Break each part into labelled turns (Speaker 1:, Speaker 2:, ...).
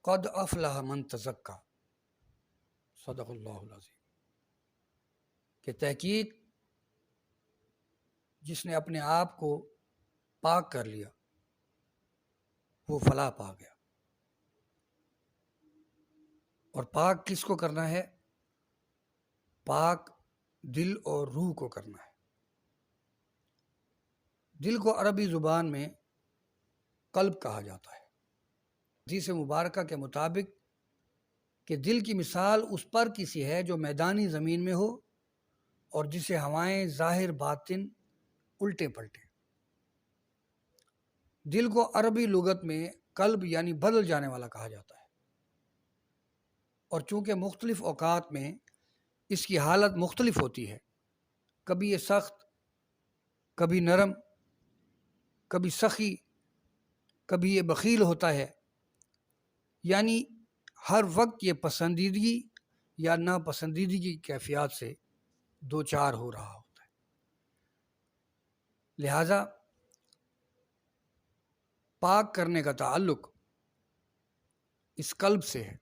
Speaker 1: قد افلح من تزکا، صدق اللہ العظیم، کہ تحقیق جس نے اپنے آپ کو پاک کر لیا وہ فلاح پا گیا۔ اور پاک کس کو کرنا ہے؟ پاک دل اور روح کو کرنا ہے۔ دل کو عربی زبان میں قلب کہا جاتا ہے۔ حدیث مبارکہ کے مطابق کہ دل کی مثال اس پر کسی ہے جو میدانی زمین میں ہو اور جسے ہوائیں ظاہر باطن الٹے پلٹے۔ دل کو عربی لغت میں قلب یعنی بدل جانے والا کہا جاتا ہے، اور چونکہ مختلف اوقات میں اس کی حالت مختلف ہوتی ہے، کبھی یہ سخت، کبھی نرم، کبھی سخی، کبھی یہ بخیل ہوتا ہے، یعنی ہر وقت یہ پسندیدگی یا ناپسندیدگی کی کیفیات سے دو چار ہو رہا ہوتا ہے۔ لہذا پاک کرنے کا تعلق اس قلب سے ہے۔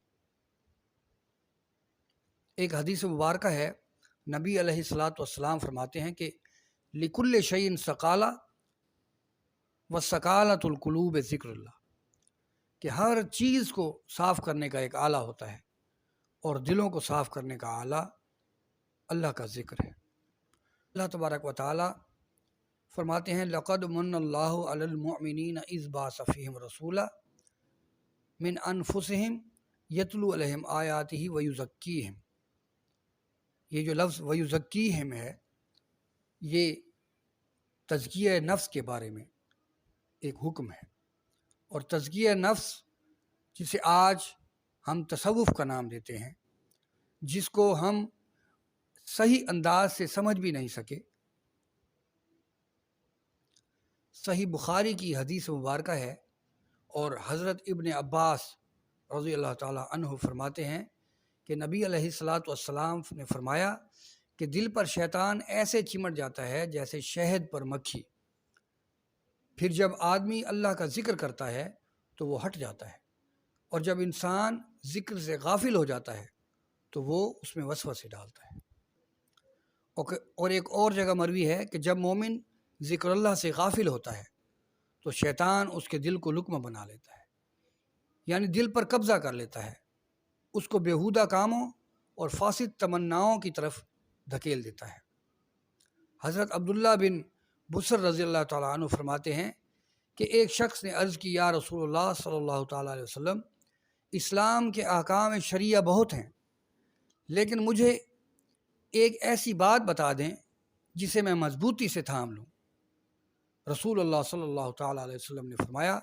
Speaker 1: ایک حدیث مبارکہ ہے، نبی علیہ الصلاۃ والسلام فرماتے ہیں کہ لکل شیء ثقالہ وثقالۃ القلوب ذکر اللہ، کہ ہر چیز کو صاف کرنے کا ایک آلہ ہوتا ہے اور دلوں کو صاف کرنے کا آلہ اللہ کا ذکر ہے۔ اللہ تبارک و تعالی فرماتے ہیں لقد من اللہ علی المؤمنین اذ بعث فیہم رسولا من انفسہم یتلو علیہم آیاتہ ویزکیہم۔ یہ جو لفظ ویزکیہم ہے، یہ تزکیہ نفس کے بارے میں ایک حکم ہے، اور تزکیہ نفس جسے آج ہم تصوف کا نام دیتے ہیں، جس کو ہم صحیح انداز سے سمجھ بھی نہیں سکے۔ صحیح بخاری کی حدیث مبارکہ ہے، اور حضرت ابن عباس رضی اللہ تعالی عنہ فرماتے ہیں کہ نبی علیہ الصلاۃ والسلام نے فرمایا کہ دل پر شیطان ایسے چمٹ جاتا ہے جیسے شہد پر مکھی، پھر جب آدمی اللہ کا ذکر کرتا ہے تو وہ ہٹ جاتا ہے، اور جب انسان ذکر سے غافل ہو جاتا ہے تو وہ اس میں وسوسے ڈالتا ہے۔ اور ایک اور جگہ مروی ہے کہ جب مومن ذکر اللہ سے غافل ہوتا ہے تو شیطان اس کے دل کو لقمہ بنا لیتا ہے، یعنی دل پر قبضہ کر لیتا ہے، اس کو بیہودہ کاموں اور فاسد تمناؤں کی طرف دھکیل دیتا ہے۔ حضرت عبداللہ بن بصر رضی اللہ تعالیٰ عنہ فرماتے ہیں کہ ایک شخص نے عرض کی یا رسول اللہ صلی اللہ تعالیٰ علیہ وسلم، اسلام کے احکام شرعیہ بہت ہیں، لیکن مجھے ایک ایسی بات بتا دیں جسے میں مضبوطی سے تھام لوں۔ رسول اللہ صلی اللہ تعالیٰ علیہ وسلم نے فرمایا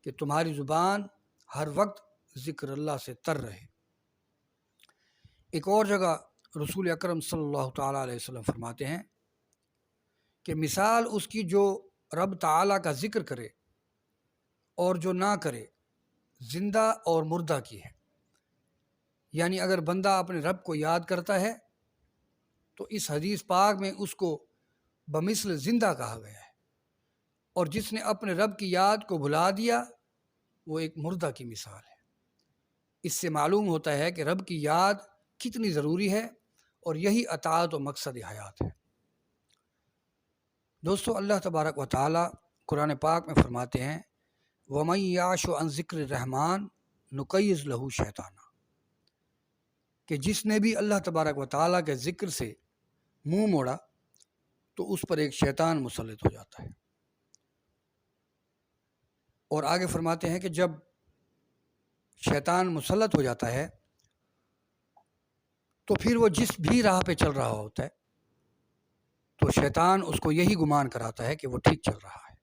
Speaker 1: کہ تمہاری زبان ہر وقت ذکر اللہ سے تر رہے۔ ایک اور جگہ رسول اکرم صلی اللہ تعالیٰ علیہ وسلم فرماتے ہیں کہ مثال اس کی جو رب تعالیٰ کا ذکر کرے اور جو نہ کرے زندہ اور مردہ کی ہے، یعنی اگر بندہ اپنے رب کو یاد کرتا ہے تو اس حدیث پاک میں اس کو بمثل زندہ کہا گیا ہے، اور جس نے اپنے رب کی یاد کو بھلا دیا وہ ایک مردہ کی مثال ہے۔ اس سے معلوم ہوتا ہے کہ رب کی یاد کتنی ضروری ہے، اور یہی اطاعت و مقصد حیات ہے۔ دوستو، اللہ تبارک و تعالی قرآن پاک میں فرماتے ہیں وَمَن يَعْشُ عَن ذِكْرِ الرَّحْمَٰنِ نُقَيِّضْ لَهُ شَيْطَانًا، کہ جس نے بھی اللہ تبارک و تعالیٰ کے ذکر سے منہ موڑا تو اس پر ایک شیطان مسلط ہو جاتا ہے۔ اور آگے فرماتے ہیں کہ جب شیطان مسلط ہو جاتا ہے تو پھر وہ جس بھی راہ پہ چل رہا ہوتا ہے تو شیطان اس کو یہی گمان کراتا ہے کہ وہ ٹھیک چل رہا ہے۔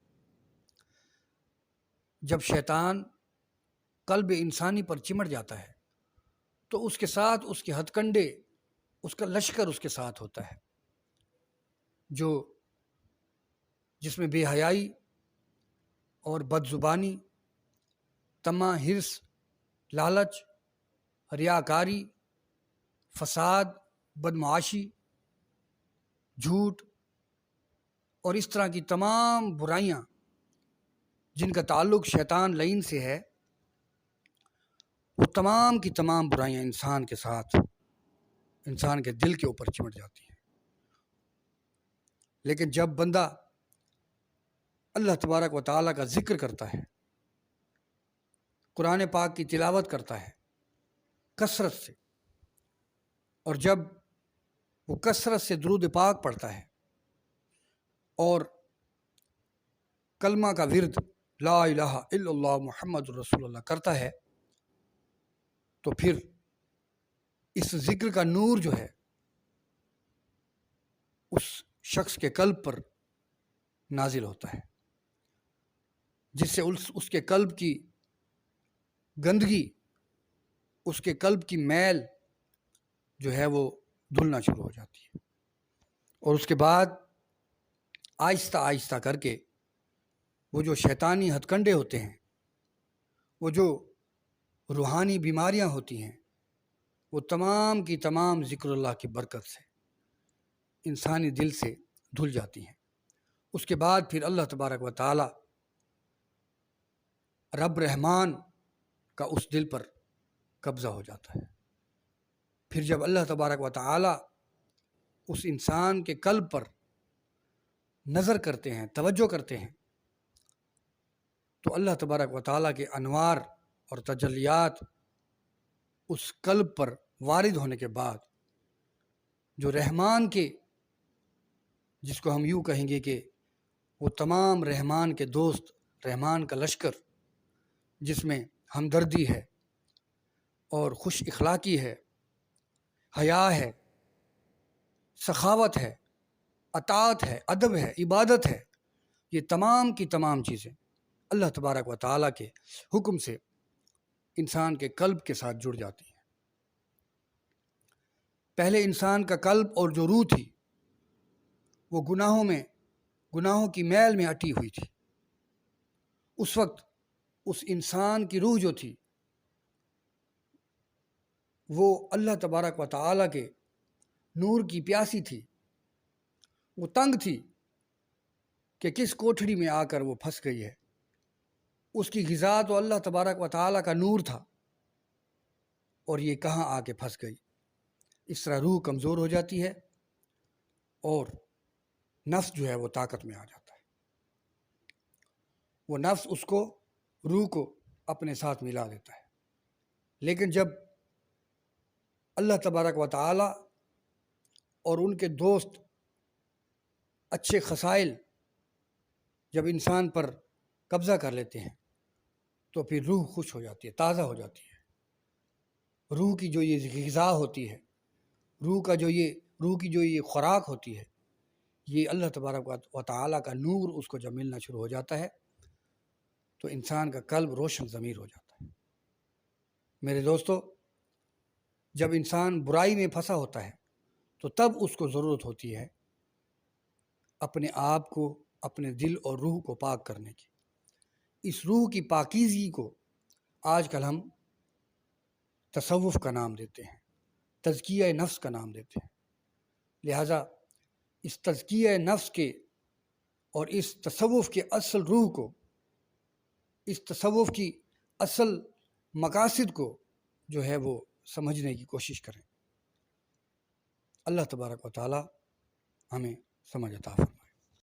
Speaker 1: جب شیطان قلب انسانی پر چمٹ جاتا ہے تو اس کے ساتھ اس کے ہتھ کنڈے، اس کا لشکر اس کے ساتھ ہوتا ہے، جس میں بے حیائی اور بد زبانی، طمع، حرص، لالچ، ریاکاری، فساد، بدمعاشی، جھوٹ اور اس طرح کی تمام برائیاں جن کا تعلق شیطان لعین سے ہے، وہ تمام کی تمام برائیاں انسان کے ساتھ، انسان کے دل کے اوپر چمٹ جاتی ہیں۔ لیکن جب بندہ اللہ تبارک و تعالیٰ کا ذکر کرتا ہے، قرآن پاک کی تلاوت کرتا ہے کثرت سے، اور جب وہ کثرت سے درود پاک پڑھتا ہے اور کلمہ کا ورد لا الہ الا اللہ محمد رسول اللہ کرتا ہے، تو پھر اس ذکر کا نور جو ہے اس شخص کے قلب پر نازل ہوتا ہے، جس سے اس کے قلب کی گندگی، اس کے قلب کی میل جو ہے وہ دھلنا شروع ہو جاتی ہے، اور اس کے بعد آہستہ آہستہ کر کے وہ جو شیطانی ہتھ کنڈے ہوتے ہیں، وہ جو روحانی بیماریاں ہوتی ہیں، وہ تمام کی تمام ذکر اللہ کی برکت سے انسانی دل سے دھل جاتی ہیں۔ اس کے بعد پھر اللہ تبارک و تعالی رب رحمان کا اس دل پر قبضہ ہو جاتا ہے۔ پھر جب اللہ تبارک و تعالی اس انسان کے قلب پر نظر کرتے ہیں، توجہ کرتے ہیں، تو اللہ تبارک و تعالیٰ کے انوار اور تجلیات اس قلب پر وارد ہونے کے بعد جو رحمان کے، جس کو ہم یوں کہیں گے کہ وہ تمام رحمان کے دوست، رحمان کا لشکر، جس میں ہمدردی ہے اور خوش اخلاقی ہے، حیا ہے، سخاوت ہے، اطاعت ہے، ادب ہے، عبادت ہے، یہ تمام کی تمام چیزیں اللہ تبارک و تعالیٰ کے حکم سے انسان کے قلب کے ساتھ جڑ جاتی ہیں۔ پہلے انسان کا قلب اور جو روح تھی وہ گناہوں کی میل میں اٹی ہوئی تھی۔ اس وقت اس انسان کی روح جو تھی وہ اللہ تبارک و تعالیٰ کے نور کی پیاسی تھی، وہ تنگ تھی کہ کس کوٹھڑی میں آ کر وہ پھنس گئی ہے۔ اس کی غذا تو اللہ تبارک و تعالیٰ کا نور تھا، اور یہ کہاں آ کے پھنس گئی۔ اس طرح روح کمزور ہو جاتی ہے اور نفس جو ہے وہ طاقت میں آ جاتا ہے۔ وہ نفس اس کو، روح کو اپنے ساتھ ملا دیتا ہے۔ لیکن جب اللہ تبارک و تعالی اور ان کے دوست اچھے خصائل جب انسان پر قبضہ کر لیتے ہیں تو پھر روح خوش ہو جاتی ہے، تازہ ہو جاتی ہے۔ روح کی جو یہ غذا ہوتی ہے، روح کی جو یہ خوراک ہوتی ہے، یہ اللہ تبارک و تعالیٰ کا نور اس کو جب ملنا شروع ہو جاتا ہے تو انسان کا قلب روشن ضمیر ہو جاتا ہے۔ میرے دوستو، جب انسان برائی میں پھنسا ہوتا ہے تو تب اس کو ضرورت ہوتی ہے اپنے آپ کو، اپنے دل اور روح کو پاک کرنے کی۔ اس روح کی پاکیزگی کو آج کل ہم تصوف کا نام دیتے ہیں، تزکیہ نفس کا نام دیتے ہیں۔ لہٰذا اس تزکیہ نفس کے اور اس تصوف کے اصل روح کو، اس تصوف کی اصل مقاصد کو جو ہے وہ سمجھنے کی کوشش کریں۔ اللہ تبارک و تعالی ہمیں سمجھ عطا فرمائے۔